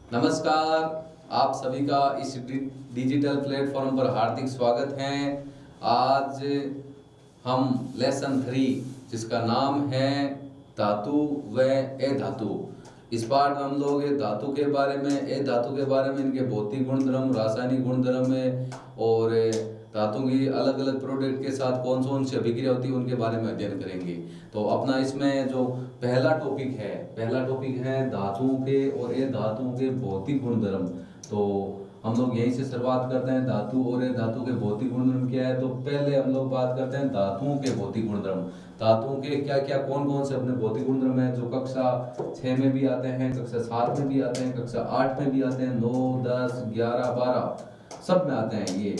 नमस्कार। आप सभी का इस डिजिटल प्लेटफॉर्म पर हार्दिक स्वागत है। आज हम लेसन 3 जिसका नाम है धातु व अधातु। इस पाठ में हम लोग धातु के बारे में, अधातु के बारे में, इनके भौतिक गुणधर्म, रासायनिक गुणधर्म और धातु की अलग अलग प्रोडक्ट के साथ कौन कौन सी अभिक्रिया होती है उनके बारे में अध्ययन करेंगे। तो अपना इसमें जो पहला टॉपिक है धातुओं के और अधातुओं के भौतिक गुणधर्म। तो हम लोग यहीं से शुरुआत करते हैं। धातु और धातु के भौतिक गुणधर्म क्या है, तो पहले हम लोग बात करते हैं धातुओं के भौतिक गुणधर्म। धातुओं के क्या क्या कौन कौन से अपने भौतिक गुणधर्म है, जो कक्षा 6 में भी आते हैं, कक्षा 7 में भी आते हैं, कक्षा 8 में भी आते हैं, 9, 10, 11, 12 सब में आते हैं। ये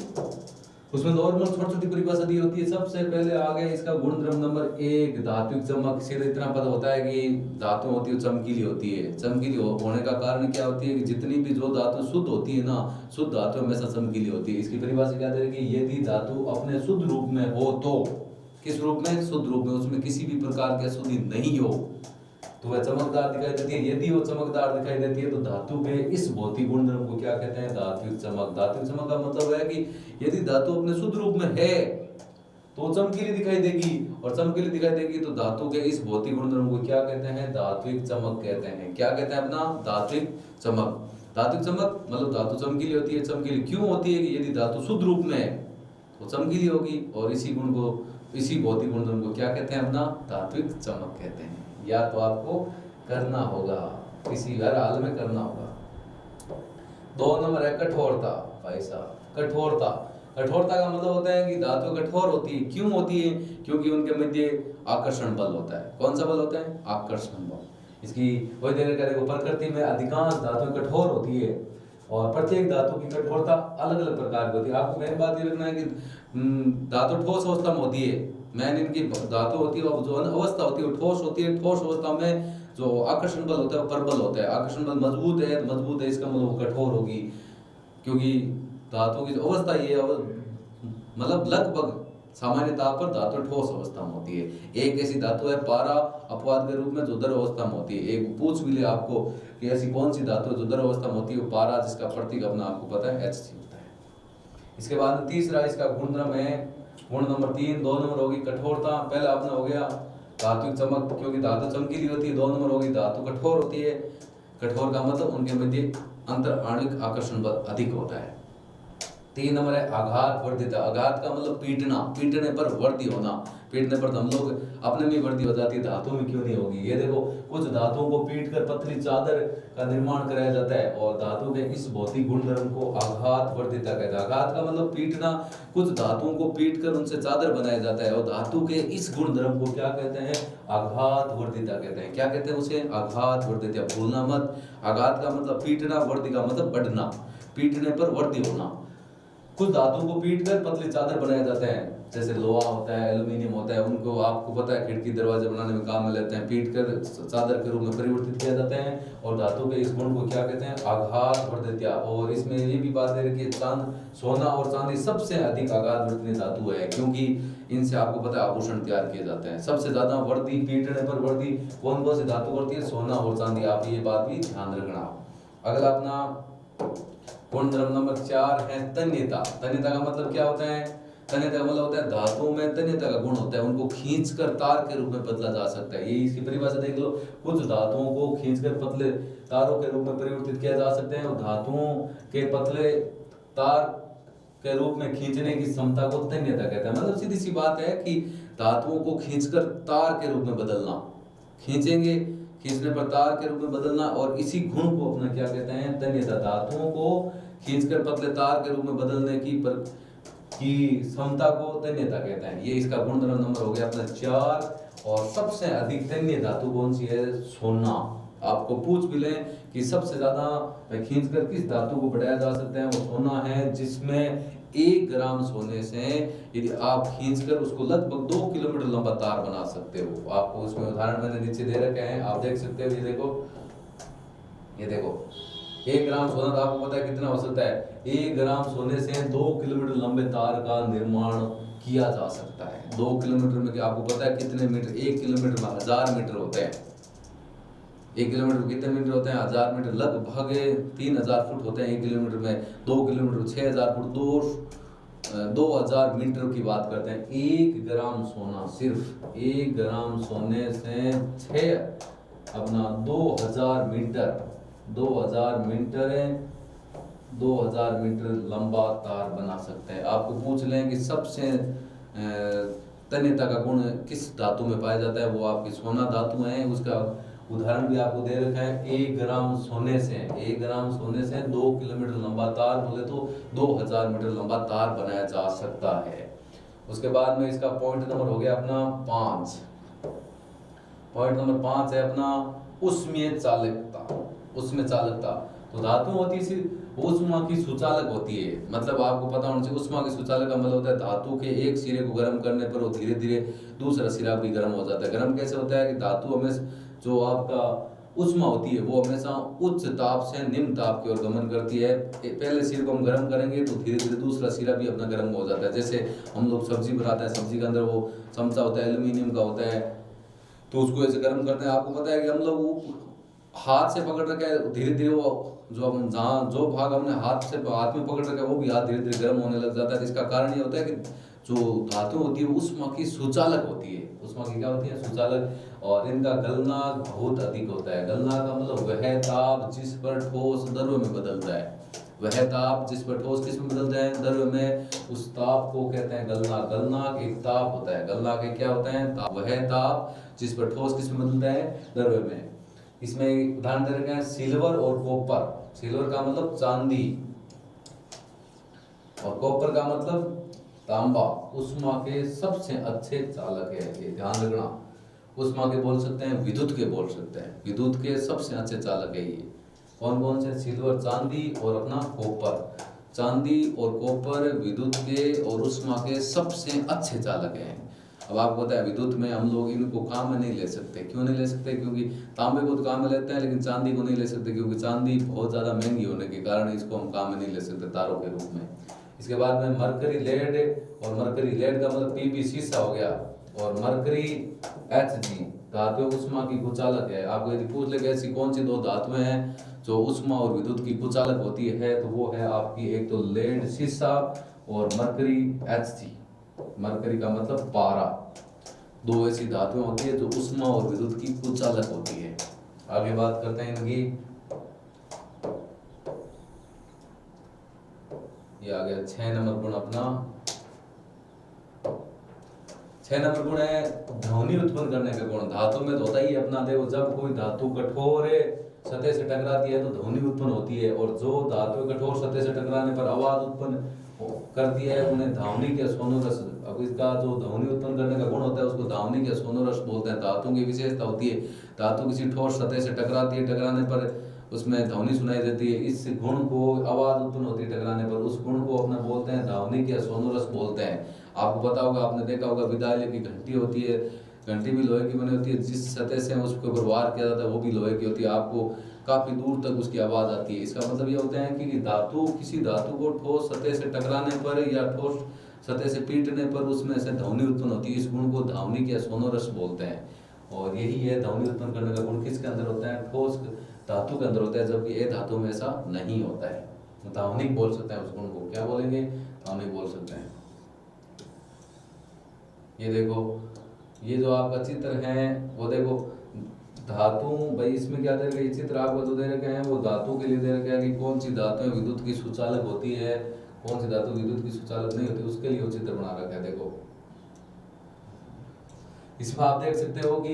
उसमें नॉर्मल छोटी छोटी परिभाषा दी होती है। सबसे पहले आ गया इसका गुणधर्म नंबर 1, धात्विक चमक। सीधे इतना पता होता है कि धातु होती है चमकीली होती है। चमकीली होने का कारण क्या होती है कि जितनी भी जो धातु शुद्ध होती है ना, शुद्ध धातु हमेशा चमकीली होती है। इसकी परिभाषा क्या है कि यदि धातु अपने शुद्ध रूप में हो, तो किस रूप में? शुद्ध रूप में, उसमें किसी भी प्रकार की अशुद्धि नहीं हो तो वह चमकदार दिखाई देती है। यदि वो चमकदार दिखाई देती है तो धातु के इस भौतिक गुणधर्म को क्या कहते हैं? धात्विक चमक। धात्विक चमक का मतलब है कि यदि धातु अपने शुद्ध रूप में है तो चमकीली दिखाई देगी, और चमकीली दिखाई देगी तो धातु के इस भौतिक गुणधर्म को क्या कहते हैं? धात्विक चमक कहते हैं। क्या कहते हैं अपना? धात्विक चमक। धात्विक चमक मतलब धातु चमकीली होती है। चमकीली क्यों होती है? कि यदि धातु शुद्ध रूप में है तो चमकीली होगी, और इसी गुण को, इसी भौतिक गुणधर्म को क्या कहते हैं? अपना धात्विक चमक कहते हैं। या तो आपको करना होगा, किसी हर हाल में करना होगा। 2 नंबर है कठोरता। भाई साहब, कठोरता। कठोरता का मतलब होता है कि धातु कठोर होती है। क्यों होती है? क्योंकि उनके मध्य आकर्षण बल होता है। कौन सा बल होता है? आकर्षण बल। इसकी वही देखो, प्रकृति में अधिकांश धातु कठोर होती है और प्रत्येक धातु की कठोरता अलग अलग प्रकार की होती है। आपको मेन बात ये रखना है कि धातु ठोस अवस्था में होती है। मैन इनकी धातु होती है, जो अवस्था होती है वो ठोस होती है। ठोस अवस्था में जो आकर्षण बल होता है वो प्रबल होता है। आकर्षण बल मजबूत है, मजबूत है इसका मतलब कठोर होगी, क्योंकि धातु की जो अवस्था ये मतलब लगभग सामान्यतः पर धातु ठोस अवस्था में होती है। एक ऐसी धातु है पारा अपवाद के रूप में जो द्रव अवस्था में होती है। एक पूछ भी ले आपको कि ऐसी कौन सी धातु है जो द्रव अवस्था में होती है, वो पारा, जिसका प्रतीक अपना आपको पता है Hc होता है। इसके बाद तीसरा इसका गुणधर्म है गुण नंबर 3। 2 नंबर होगी कठोरता। पहला अपना हो गया धात्विक चमक, क्योंकि धातु चमकीली होती है। 2 नंबर होगी धातु कठोर होती है। कठोर का मतलब उनके मध्य अंतर आणविक आकर्षण बल अधिक होता है। 3 नंबर है आघात वर्धिता। आघात का मतलब पीटना, पीटने पर वृद्धि होना। पीटने पर हम लोग अपने में वृद्धि हो जाती है, धातु में क्यों नहीं होगी? ये देखो, कुछ धातुओं को पीट कर पतली चादर का निर्माण कराया जाता है, और धातु के इस भौतिक गुणधर्म को आघात वर्धिता कहते हैं। आघात का मतलब पीटना। कुछ धातुओं को पीट कर उनसे चादर बनाया जाता है, और धातु के इस गुणधर्म को क्या कहते हैं? आघात वर्धिता कहते हैं। क्या कहते हैं उसे? आघात वर्धिता। भूलना मत। आघात का मतलब पीटना, वर्धि का मतलब बढ़ना, पीटने पर वृद्धि होना। कुछ धातुओं को पीट कर पतली चादर बनाया जाता है, जैसे लोहा होता है, एल्यूमिनियम होता है, उनको आपको पता है खिड़की दरवाजे बनाने में काम में लेते हैं। पीट कर चादर के रूप में परिवर्तित किया जाता है, और धातु के इस गुण को क्या कहते हैं? आघात वर्धिता। और इसमें ये भी बात है कि सोना और चांदी सबसे अधिक आघात वर्धनीय धातु है, क्योंकि इनसे आपको पता है आभूषण तैयार किए जाते हैं। सबसे ज्यादा वर्धी, पीटने पर वर्धी कौन कौन सी धातु करती है? सोना और चांदी। आप ये बात भी ध्यान रखना। अगला अपना गुणधर्म नंबर 4 है तन्यता। तन्यता का मतलब क्या होता है? तन्यता का मतलब होता है धातुओं में तन्यता का गुण होता है, उनको खींचकर तार के रूप में बदला जा सकता है। ये इसकी परिभाषा देख लो। कुछ धातुओं को खींचकर पतले तारों के रूप में परिवर्तित किया जा सकते हैं, और धातुओं के पतले तार के रूप में खींचने की क्षमता को तन्यता कहते हैं। मतलब सीधी सी बात है कि धातुओं को खींचकर तार के रूप में बदलना, खींचेंगे, खींचने पर तार के रूप में बदलना, और इसी गुण को अपना क्या कहते हैं? तन्यता। धातुओं को खींचकर पतले तार के रूप में बदलने की क्षमता को तन्यता कहते हैं। ये इसका गुणधर्म नंबर हो गया अपना 4। और सबसे अधिक तन्य धातु कौन सी है? सोना। आपको पूछ भी लें कि सबसे ज्यादा खींचकर किस धातु को बढ़ाया जा सकता है, वो सोना है, जिसमें 1 ग्राम सोने से यदि आप खींचकर उसको लगभग 2 किलोमीटर लंबा तार बना सकते हो। आपको उसमें उदाहरण मैंने नीचे दे रखे हैं, आप देख सकते हो। ये देखो 1 ग्राम सोना, तो आपको पता है कितना हो सकता है? 1 ग्राम सोने से 2 किलोमीटर लंबे तार का निर्माण किया जा सकता है। 2 किलोमीटर में आपको पता है कितने मीटर? 1 किलोमीटर में 1000 मीटर होते हैं। 1 किलोमीटर कितने मीटर होते हैं? 1000 मीटर, लगभग 3000 फुट होते हैं 1 किलोमीटर में। 2 किलोमीटर 6000 फुट, 2000 मीटर की बात करते हैं। 1 ग्राम सोना, सिर्फ 1 ग्राम सोने से 2000 मीटर 2000 मीटर लंबा तार बना सकते हैं। आपको पूछ लें कि सबसे तन्यता का गुण किस धातु में पाया जाता है, वो आपकी सोना धातु है। उसका उदाहरण भी आपको दे रखा है। 1 ग्राम सोने से 2 किलोमीटर लंबा तार, बोले तो 2000 मीटर लंबा तार बनाया जा सकता है। उसके बाद में इसका पॉइंट नंबर हो गया अपना 5। पॉइंट नंबर 5 है अपना उष्मीय चालकता। तो धातु होती है ऊष्मा की सुचालक होती है। मतलब आपको पता होना चाहिए ऊष्मा की सुचालक का मतलब होता है धातु के एक सिरे को गर्म करने पर वो धीरे धीरे दूसरा सिरा भी गर्म हो जाता है। गर्म कैसे होता है कि धातु हमेशा जो आपका ऊष्मा होती है वो हमेशा उच्च ताप से निम्न ताप की ओर गमन करती है। पहले सिर को हम गर्म करेंगे तो धीरे धीरे दूसरा सिरा भी अपना गर्म हो जाता है। जैसे हम लोग सब्जी बनाते हैं, सब्जी के अंदर वो चमचा होता है एल्यूमिनियम का होता है, तो उसको ऐसे गर्म करते हैं। आपको पता है कि हम लोग हाथ से पकड़ रखे है, धीरे धीरे वो जो भाग हमने हाथ में पकड़ रखा है वो भी हाथ धीरे धीरे गर्म होने लग जाता है। इसका कारण ये होता है कि जो धातु होती है ऊष्मा की सुचालक होती है। ऊष्मा की क्या होती है? सुचालक। और इनका गलनांक बहुत अधिक होता है। गलनांक का मतलब वह ताप जिस पर ठोस द्रव्य में बदलता है। वह ताप जिस पर ठोस किस में बदलता है? द्रव्य में। उस ताप को कहते हैं गलनांक। गलनांक एक ताप होता है। गलनांक एक क्या होता है? वह ताप जिस पर ठोस किस में बदलता है? द्रव्य में। इसमें उदाहरण दे रखे हैं सिल्वर और कॉपर। सिल्वर का मतलब चांदी और कॉपर का मतलब तांबा। ऊष्मा के सबसे अच्छे चालक है, ये ध्यान रखना। ऊष्मा के बोल सकते हैं, विद्युत के बोल सकते हैं। विद्युत के सबसे अच्छे चालक है ये। कौन कौन से? सिल्वर, चांदी और अपना कॉपर। चांदी और कॉपर विद्युत के और ऊष्मा के सबसे अच्छे चालक हैं। अब आपको पता है विद्युत में हम लोग इनको काम में नहीं ले सकते। क्यों नहीं ले सकते? क्योंकि तांबे को तो काम में लेते हैं लेकिन चांदी को नहीं ले सकते, क्योंकि चांदी बहुत ज़्यादा महंगी होने के कारण इसको हम काम में नहीं ले सकते तारों के रूप में। इसके बाद में मरकरी लेड, और मरकरी लेड का मतलब पीबी शीशा हो गया, और मरकरी Hg धातु ऊष्मा की कुचालक है। आपको यदि पूछ ले ऐसी कौन सी 2 धातुएं हैं जो ऊष्मा और विद्युत की कुचालक होती है, तो वो है आपकी एक तो लेड शीशा और मरकरी Hg। मरकरी का मतलब पारा। 2 ऐसी धातुएं होती है जो ऊष्मा और विद्युत की कुचालक होती है। आगे बात करते हैं इनकी। ये आ गया 6 नंबर गुण अपना। 6 नंबर गुण है ध्वनि उत्पन्न करने का गुण। धातु में तो होता ही अपना, देखो जब कोई धातु कठोर सतह से टकराती है तो ध्वनि उत्पन्न होती है, और जो धातु कठोर सतह से टकराने पर आवाज उत्पन्न करती है उन्हें ध्वनिक या सोनोरस। अब इसका जो ध्वनि उत्पन्न करने का गुण होता है उसको ध्वनिक या सोनोरस बोलते हैं। धातु की विशेषता होती है, धातु किसी ठोस सतह से टकराती है, टकराने पर उसमें ध्वनि सुनाई देती है। इस गुण को आवाज उत्पन्न होती है टकराने पर, उस गुण को अपना बोलते हैं ध्वनिक या सोनोरस बोलते हैं। आपको पता होगा, आपने देखा होगा विद्यालय की घंटी होती है, घंटी भी लोहे की बनी होती है। जिस सतह से उसके ऊपर वार किया जाता है वो भी लोहे की होती है। आपको काफी दूर तक उसकी आवाज आती है। इसका मतलब ये होता है कि धातु किसी धातु को ठोस सतह से टकराने पर या ठोस सतह से पीटने पर उसमें से ध्वनि उत्पन्न होती है। इस गुण को ध्वनिक या सोनोरस बोलते हैं। और यही है ध्वनि उत्पन्न करने का गुण किसके अंदर होता है? ठोस धातु के अंदर होता है, जबकि ये धातु में ऐसा नहीं होता है। ध्वनिक बोल सकते हैं उस गुण को। क्या बोलेंगे? ध्वनिक बोल सकते हैं। ये देखो, ये जो आपका चित्र है वो देखो धातु, भाई इसमें क्या दे रखा है? चित्र आपको जो दे रखे हैं वो धातु के लिए दे रखा है कि कौन सी धातु विद्युत की सुचालक होती है, कौन सी धातु विद्युत की सुचालक नहीं होती, उसके लिए वो चित्र बना रखा है। देखो इसमें आप देख सकते हो कि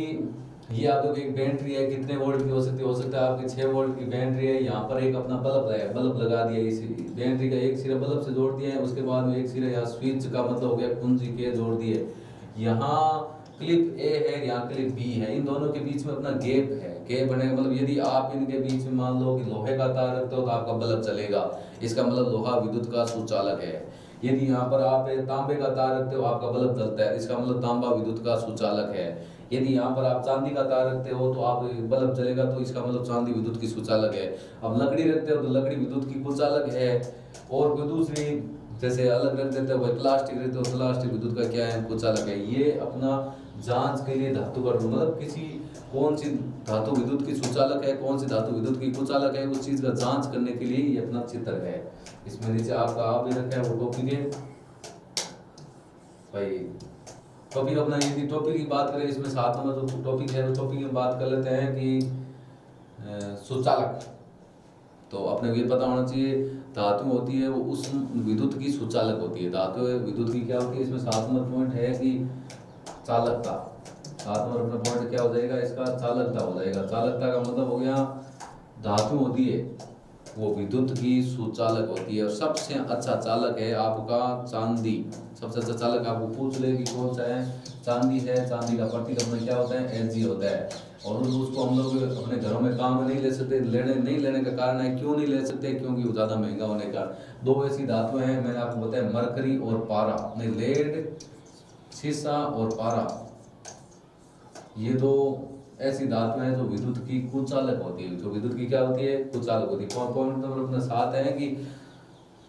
ये आप देखो एक बैटरी है, कितने वोल्ट की हो सकती है आपकी 6 वोल्ट की बैटरी है। यहाँ पर एक अपना बल्ब लगा दिया। इस बैटरी का एक सिरा बल्ब से जोड़ दिया है, उसके बाद में एक सिरा यहाँ स्विच का मतलब हो गया कुंजी के जोड़ दिए। यहाँ क्लिप ए है, यहाँ क्लिप बी है, इन दोनों के बीच में अपना गैप है। गैप बनेगा मतलब यदि आप इनके बीच में मान लो कि लोहे का तार रखते हो तो आपका बल्ब चलेगा। इसका मतलब लोहा विद्युत का सुचालक है। यदि यहाँ पर आप तांबे का तार रखते हो आपका बल्ब जलता है, इसका मतलब तांबा विद्युत का सुचालक है। यदि यहाँ पर आप चांदी का तार रखते हो तो आप बल्ब जलेगा, तो इसका मतलब चांदी विद्युत की सुचालक है। अब लकड़ी रखते हो तो लकड़ी विद्युत की कुचालक है। और कोई दूसरी जैसे अलग रख देते हो, प्लास्टिक रखते हो, प्लास्टिक विद्युत का क्या है? कुचालक है। ये अपना जांच के लिए धातु का मतलब किसी कौन सी धातु विद्युत की सुचालक है, कौन सी धातु विद्युत की कुचालक है, उस चीज का जांच करने के लिए ये अपना चित्र है। इसमें नीचे आपका आप भी रखा है वो टॉपिक है भाई। टॉपिक अपना यदि टॉपिक की बात करें, इसमें 7 नंबर जो टॉपिक है उस टॉपिक में बात कर लेते हैं कि सुचालक। तो अपने को ये पता होना चाहिए धातु होती है वो उस विद्युत की सुचालक होती है। धातु विद्युत की क्या होती है, इसमें 7 नंबर पॉइंट है कि चालकता। 7 नंबर अपना पॉइंट क्या हो जाएगा, इसका चालकता हो जाएगा। चालकता का मतलब हो गया धातु होती है वो विद्युत की सुचालक होती है। और सबसे अच्छा चालक है आपका चांदी। सबसे अच्छा चालक आपको पूछ ले कि कौन सा है, चांदी है। चांदी का प्रतीक अपना क्या होता है, Ag होता है। और उसको हम लोग अपने घरों में काम में नहीं ले सकते। नहीं लेने का कारण है, क्यों नहीं ले सकते, क्योंकि वो ज़्यादा महंगा होने का। 2 ऐसी धातुएं हैं मैंने आपको बताया, मरकरी और पारा। नहीं, लेड, सीसा और पारा, ये 2 ऐसी धातुएं हैं जो विद्युत की कुचालक होती है। जो विद्युत की क्या होती है, कुचालक होती है। पॉइंट नंबर अपना 7 है कि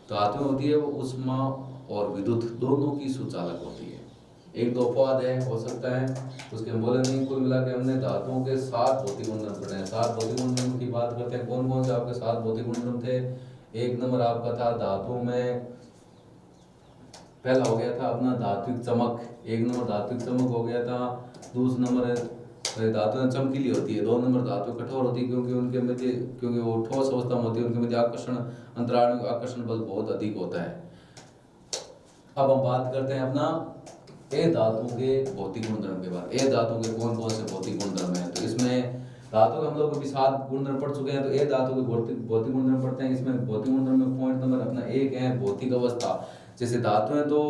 धातु होती है वो उष्मा और विद्युत दोनों की सुचालक होती है। 1-2 अपवाद है, हो सकता है, उसके बोले नहीं। कुल मिला के हमने धातुओं के 7 भौतिक गुणधर्म पढ़े हैं। 7 भौतिक गुणधर्म की बात करते हैं। कौन कौन से आपके 7 भौतिक गुणधर्म थे। 1 नंबर आपका था धातु में, पहला हो गया था अपना धात्विक चमक। 1 नंबर धात्विक चमक हो गया था। दूसरा नंबर धातुएं चमकीली होती है। 2 नंबर धातु कठोर होती है क्योंकि उनके मध्य, क्योंकि वो ठोस अवस्था में होती है, उनके मध्य आकर्षण अंतराल आकर्षण बल बहुत अधिक होता है। अब हम बात करते हैं अपना ए धातु के भौतिक गुणधर्म के बाद। ए धातु के कौन कौन से भौतिक गुणधर्म है। तो इसमें धातु के हम लोग अभी 7 गुणधर्म पढ़ चुके हैं। तो ए धातु के भौतिक गुणधर्म पढ़ते हैं। इसमें भौतिक गुणधर्म में पॉइंट नंबर अपना 1 है भौतिक अवस्था। जैसे धातु है तो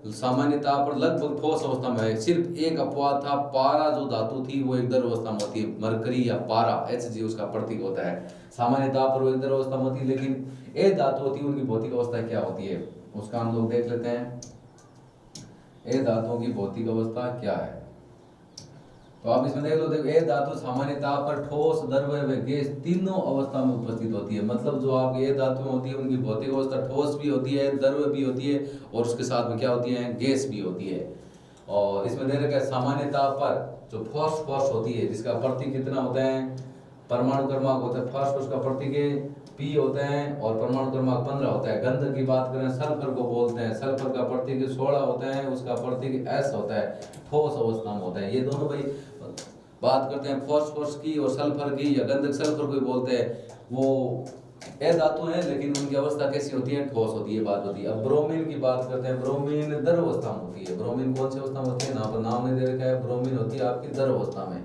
सामान्यतः पर लगभग ठोस अवस्था में है। सिर्फ एक अपवाद था, पारा जो धातु थी वो एक द्रव अवस्था में होती है। मरकरी या पारा, Hg उसका प्रतीक होता है। सामान्यतः पर वो एक द्रव अवस्था में होती है। लेकिन ए धातु होती है उनकी भौतिक अवस्था क्या होती है उसका हम लोग देख लेते हैं। ए धातुओं की भौतिक अवस्था क्या है, तो आप इसमें देख लो। देखो, ए धातु सामान्यतः पर ठोस, द्रव्य व गैस तीनों अवस्था में उपस्थित होती है। मतलब जो आपकी ए धातु होती है उनकी भौतिक अवस्था ठोस भी होती है, द्रव्य भी होती है और उसके साथ में क्या होती है, गैस भी होती है। और इसमें दे रखा है सामान्यतः पर जो फॉस्फोरस होती है जिसका प्रतीक कितना होता है, परमाणु क्रमांक होता है। फॉस्फोरस का प्रतीक है P होता है और परमाणु क्रमांक 15 होता है। गंधक की बात करें सल्फर को बोलते हैं। सल्फर का प्रतीक 16 होता है, उसका प्रतीक S होता है, ठोस अवस्था में होता है। ये दोनों भाई बात करते हैं फॉस्फोरस की और सल्फर की, या गंधक सल्फर को बोलते हैं। वो ए धातु है लेकिन उनकी अवस्था कैसी होती है, ठोस होती है, बात होती है। अब ब्रोमीन की बात करते हैं। ब्रोमीन द्रव अवस्था में होती है। ब्रोमीन कौन सी अवस्था में होती है, ना पर नाम नहीं दे रखा है। ब्रोमीन होती है आपकी द्रव अवस्था में।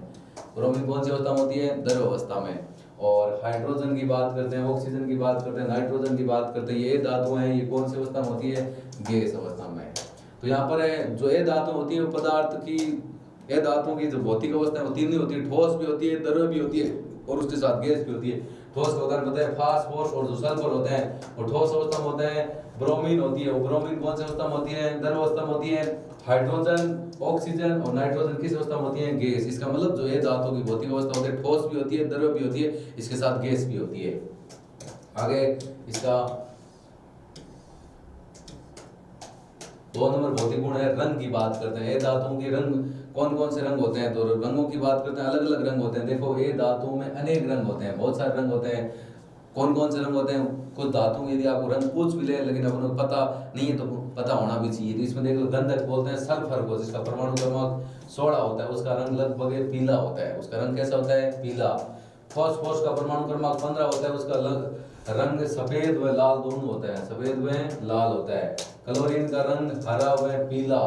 ब्रोमीन कौन सी अवस्था में होती है, द्रव अवस्था में। और हाइड्रोजन की बात करते हैं, ऑक्सीजन की बात करते हैं, नाइट्रोजन की बात करते हैं। ये धातु हैं, ये कौन सी अवस्था में होती है, गैस अवस्था में। तो यहाँ पर है जो ए धातु होती है पदार्थ की, ए धातुओं की जो भौतिक अवस्था है वो 3 होती है, ठोस भी होती है, द्रव्य भी होती है और उसके साथ गैस भी होती है। ठोस का उदाहरण बताए फास्फोरस, और जो सल्फर होते हैं और ठोस अवस्था में होते हैं। ब्रोमीन होती है, वो ब्रोमीन कौन सी अवस्था में होती है, द्रव अवस्था में होती है। हाइड्रोजन, ऑक्सीजन और नाइट्रोजन किस अवस्था में होती है, गैस। इसका मतलब जो ए धातु की भौतिक अवस्था होती है ठोस भी होती है, द्रव्य भी होती है, इसके साथ गैस भी होती है। आगे इसका 2 नंबर भौतिक गुण है रंग की बात करते हैं। ए धातुओं के रंग कौन कौन से रंग होते हैं, तो रंगों की बात करते हैं। अलग अलग रंग होते हैं। देखो, ए धातुओं में अनेक रंग होते हैं, बहुत सारे रंग होते हैं। कौन कौन से रंग होते हैं, कुछ धातुओं यदि आपको रंग पूछ भी ले लेकिन अपन को पता नहीं है तो पता होना भी चाहिए। तो इसमें देख लो, गंधक बोलते हैं सल्फर को, जिसका परमाणु क्रमांक 16 होता है, उसका रंग लगभग पीला होता है। उसका रंग कैसा होता है, पीला। फॉस्फोरस का परमाणु क्रमांक 15 होता है, उसका रंग सफेद व लाल दोनों होता है, सफेद व लाल होता है। क्लोरीन का रंग हरा व पीला,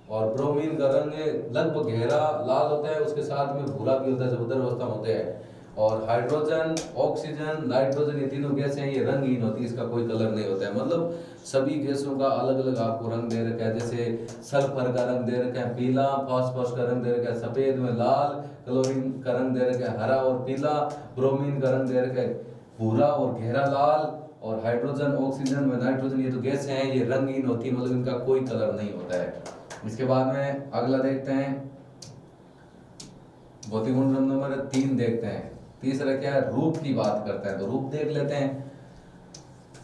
और ब्रोमीन का रंग लगभग गहरा लाल होता है, उसके साथ में भूरा भी होता है, जब उदर अवस्था में होते हैं। और हाइड्रोजन, ऑक्सीजन, नाइट्रोजन, ये तीनों गैसें हैं, ये रंगहीन होती है, इसका कोई कलर नहीं होता है। मतलब सभी गैसों का अलग अलग आपको रंग दे रखा है। जैसे सल्फर का रंग दे रखा है पीला, फास्फोरस का रंग दे रखा है सफेद में लाल, क्लोरीन का रंग दे रखा है हरा और पीला, ब्रोमीन का रंग दे रखा है भूरा और गहरा लाल, और हाइड्रोजन, ऑक्सीजन व नाइट्रोजन, ये तो गैसें हैं, ये रंगहीन होती है, मतलब इनका कोई कलर नहीं होता है। इसके बाद में अगला देखते हैं, भौतिक गुण नंबर 3 देखते हैं। तीसरा क्या है, रूप की बात करते हैं। तो रूप देख लेते हैं।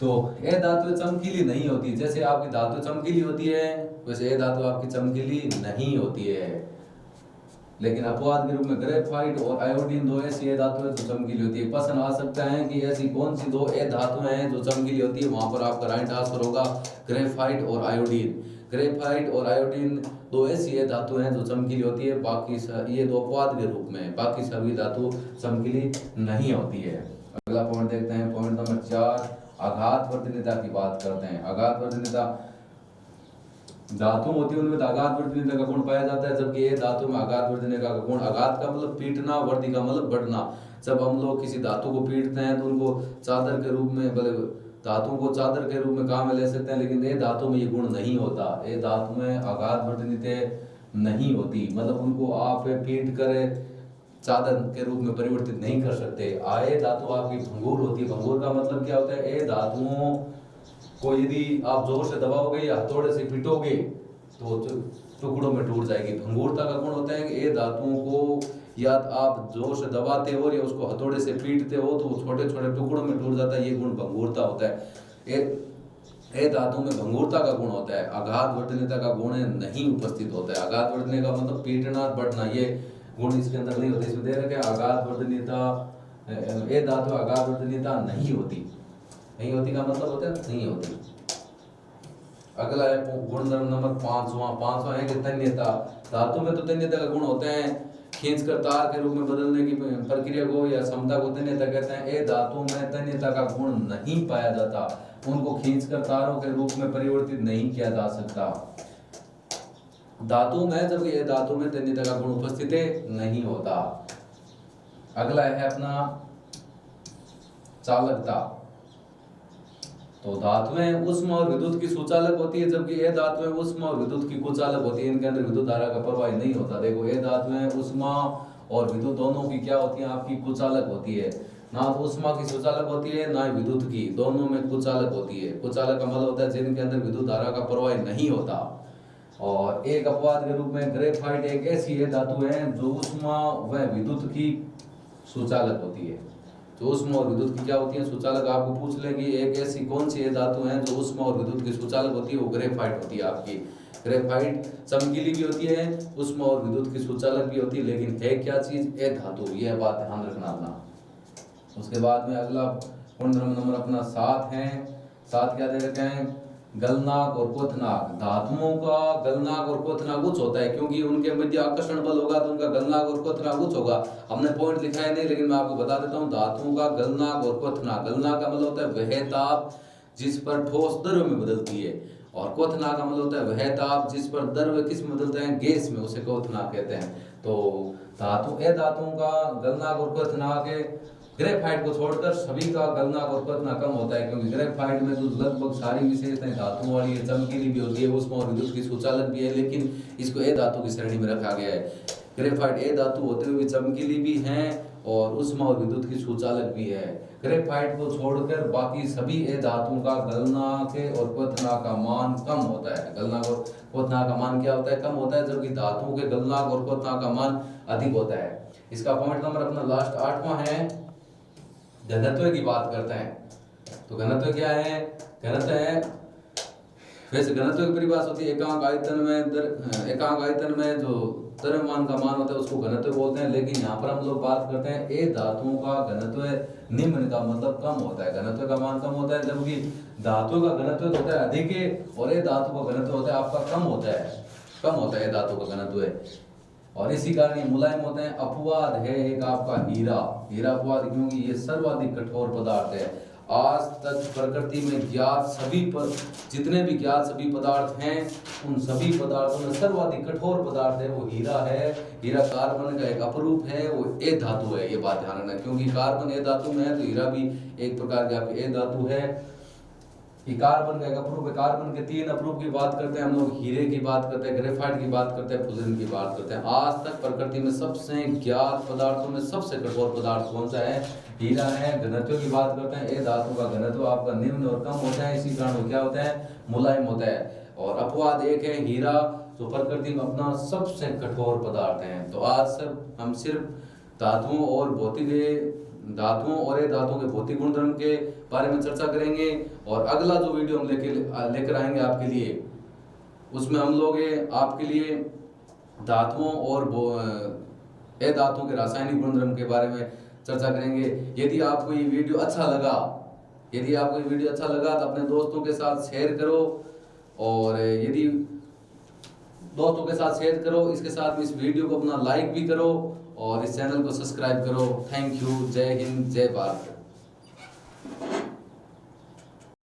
तो ये धातु चमकीली नहीं होती। जैसे आपकी धातु चमकीली होती है वैसे ये धातु आपकी चमकीली नहीं होती है। लेकिन अपवाद के रूप में ग्रेफाइट और आयोडीन दो ऐसी ए धातु है जो चमकीली होती है। प्रश्न आ सकता है कि ऐसी कौन सी दो ए धातुएं हैं जो चमकीली होती है, वहां पर आपका राइट आंसर होगा ग्रेफाइट और आयोडीन। ग्रेफाइट और आयोडीन दो ऐसी ए धातु हैं जो चमकीली होती है, बाकी ये दो अपवाद के रूप में, बाकी सभी धातु चमकीली नहीं होती है। अगला पॉइंट देखते हैं, पॉइंट नंबर 4, आघात वर्तनीयता की बात करते हैं। आघात वर्तनीयता धातु होती है उनमें आघात वर्तनीयता का गुण पाया जाता है, जबकि ये धातु में आघात वर्तनीयता का गुण, आघात का मतलब पीटना, वर्ती का मतलब बढ़ना। जब हम लोग किसी धातु को पीटते हैं तो उनको चादर के रूप में, धातु को चादर के रूप में काम में ले सकते हैं, लेकिन ये धातु में ये गुण नहीं होता। ये धातु में आघात वर्तनीयता नहीं होती, मतलब उनको आप पीट कर चादर के रूप में परिवर्तित नहीं कर सकते। आए धातु आपकी भंगुर होती है। भंगुर का मतलब क्या होता है, ये धातुओं को यदि आप जोर से दबाओगे या हथौड़े से पीटोगे तो टुकड़ों में टूट जाएगी। भंगुरता का गुण होता है कि ये धातुओं को या आप जोर से दबाते हो या उसको हथौड़े से पीटते हो तो छोटे छोटे टुकड़ों में टूट जाता है, ये गुण भंगुरता होता है। ये धातु में भंगुरता का गुण होता है, आघात वर्तनीयता का गुण नहीं उपस्थित होता है। आघात वर्तनीयता का मतलब पीटना बढ़ना, ये गुण इसके अंदर नहीं होते। इसमें दे रखे आघात वर्तनीयता, ये धातु आघात वर्तनीयता नहीं होती। नहीं होती का मतलब होता है नहीं होती। अगला है गुणधर्म नंबर 5वां है कि तन्यता। धातु में तो तन्यता का गुण होते हैं, खींचकर तार के रूप में बदलने की प्रक्रिया को या क्षमता को तन्यता कहते हैं। ये धातु में तन्यता का गुण नहीं पाया जाता, उनको खींचकर तारों के रूप में परिवर्तित नहीं किया जा सकता धातु में, जबकि ये धातु में तन्यता का गुण उपस्थित नहीं होता। अगला है अपना चालकता। तो धातुएं उष्मा और विद्युत की सुचालक होती है, जबकि ये धातुएं उष्मा और विद्युत की कुचालक होती है। इनके अंदर विद्युत धारा का प्रवाह नहीं होता। देखो ये धातुएं उष्मा और विद्युत दोनों की क्या होती है, आपकी कुचालक होती है। ना तो उष्मा की सुचालक होती है ना विद्युत की, दोनों में कुचालक होती है। कुचालक का मतलब होता है जिनके अंदर विद्युत धारा का प्रवाह नहीं होता। और एक अपवाद के रूप में ग्रेफाइट एक ऐसी धातु है जो उष्मा व विद्युत की सुचालक होती है। जो उष्मा और विद्युत की क्या होती है, सुचालक। आपको पूछ लेंगे एक ऐसी कौन सी धातु है जो उष्मा और विद्युत की सुचालक होती है, वो ग्रेफाइट होती है आपकी। ग्रेफाइट चमकीली भी होती है, उष्मा और विद्युत की सुचालक भी होती है, लेकिन है क्या चीज, ए धातु। यह बात ध्यान रखना अपना। उसके बाद में अगला गुणधर्म नंबर अपना 7 है। 7 क्या दे रखे हैं, गलनांक और क्वथनांक। धातुओं का गलनांक और क्वथनांक उच्च होता है, क्योंकि उनके मध्य आकर्षण बल होगा तो उनका गलनांक और क्वथनांक उच्च होगा। हमने पॉइंट लिखा है नहीं, लेकिन मैं आपको बता देता हूँ धातुओं का गलनांक और क्वथनांक। गलनांक का मतलब होता है वह ताप जिस पर ठोस द्रव्य में बदलती है, और क्वथनांक का मतलब होता है वह ताप जिस पर द्रव्य किस में बदलता है, गैस में, उसे क्वथनांक कहते हैं। तो धातुओं का गलनांक और क्वथनांक ग्रेफाइट को छोड़कर सभी का गलनांक और क्वथनांक कम होता है, क्योंकि ग्रेफाइट में तो लगभग सारी विशेषताएं धातुओं वाली है, चमकीली भी होती है, उष्मा और विद्युत की सुचालक भी है, लेकिन इसको ए धातु की श्रेणी में रखा गया है। ग्रेफाइट ए धातु होते हुए भी चमकीली भी है और उष्मा और विद्युत की सुचालक भी है। ग्रेफाइट को छोड़कर बाकी सभी ए धातुओं का गलनांक और क्वथनांक का मान कम होता है। गलनांक और क्वथनांक का मान क्या होता है, कम होता है, जबकि धातुओं के गलनांक और क्वथनांक का मान अधिक होता है। इसका पॉइंट नंबर अपना लास्ट 8वां है, घनत्व की बात करते हैं। तो घनत्व क्या है, घनत्व है, वैसे घनत्व की परिभाषा होती है एकांक आयतन में जो द्रव्यमान का मान होता है उसको घनत्व बोलते हैं, लेकिन यहाँ पर हम लोग बात करते हैं ए धातुओं का घनत्व निम्न का मतलब कम होता है, घनत्व का मान कम होता है, जबकि धातु का घनत्व होता है अधिक और ए धातु का घनत्व होता है आपका कम होता है धातु का घनत्व है, और इसी कारण ये मुलायम होते हैं। अपवाद है एक आपका हीरा अपवाद, क्योंकि ये सर्वाधिक कठोर पदार्थ है। आज तक प्रकृति में ज्ञात जितने भी ज्ञात सभी पदार्थ हैं, उन सभी पदार्थों में सर्वाधिक कठोर पदार्थ है वो हीरा है। हीरा कार्बन का एक अपरूप है, वो ए धातु है, ये बात ध्यान रखना, क्योंकि कार्बन ए धातु में है तो हीरा भी एक प्रकार का ए धातु है। ये कार्बन का एक अपरूप है। कार्बन के 3 अपरूप की बात करते हैं हम लोग, हीरे की बात करते हैं, ग्रेफाइट की बात करते हैं, फुलेन की बात करते हैं। आज तक प्रकृति में सबसे ज्ञात पदार्थों में सबसे कठोर पदार्थ कौन सा है, हीरा है। घनत्व की बात करते हैं, ए धातु का घनत्व आपका निम्न और कम होता है, इसी कारण क्या होता है, मुलायम होता है। और अपवाद एक है हीरा, जो प्रकृति में अपना सबसे कठोर पदार्थ है। तो आज हम सिर्फ धातुओं और ए धातुओं के भौतिक गुणधर्म के बारे में चर्चा करेंगे, और अगला जो वीडियो हम लेकर आएंगे आपके लिए, उसमें हम लोग आपके लिए धातुओं और धातुओं के रासायनिक गुणधर्म के बारे में चर्चा करेंगे। यदि आपको ये वीडियो अच्छा लगा तो अपने दोस्तों के साथ शेयर करो, और यदि दोस्तों के साथ शेयर करो, इसके साथ में इस वीडियो को अपना लाइक भी करो और इस चैनल को सब्सक्राइब करो। Thank you. जय हिंद, जय भारत।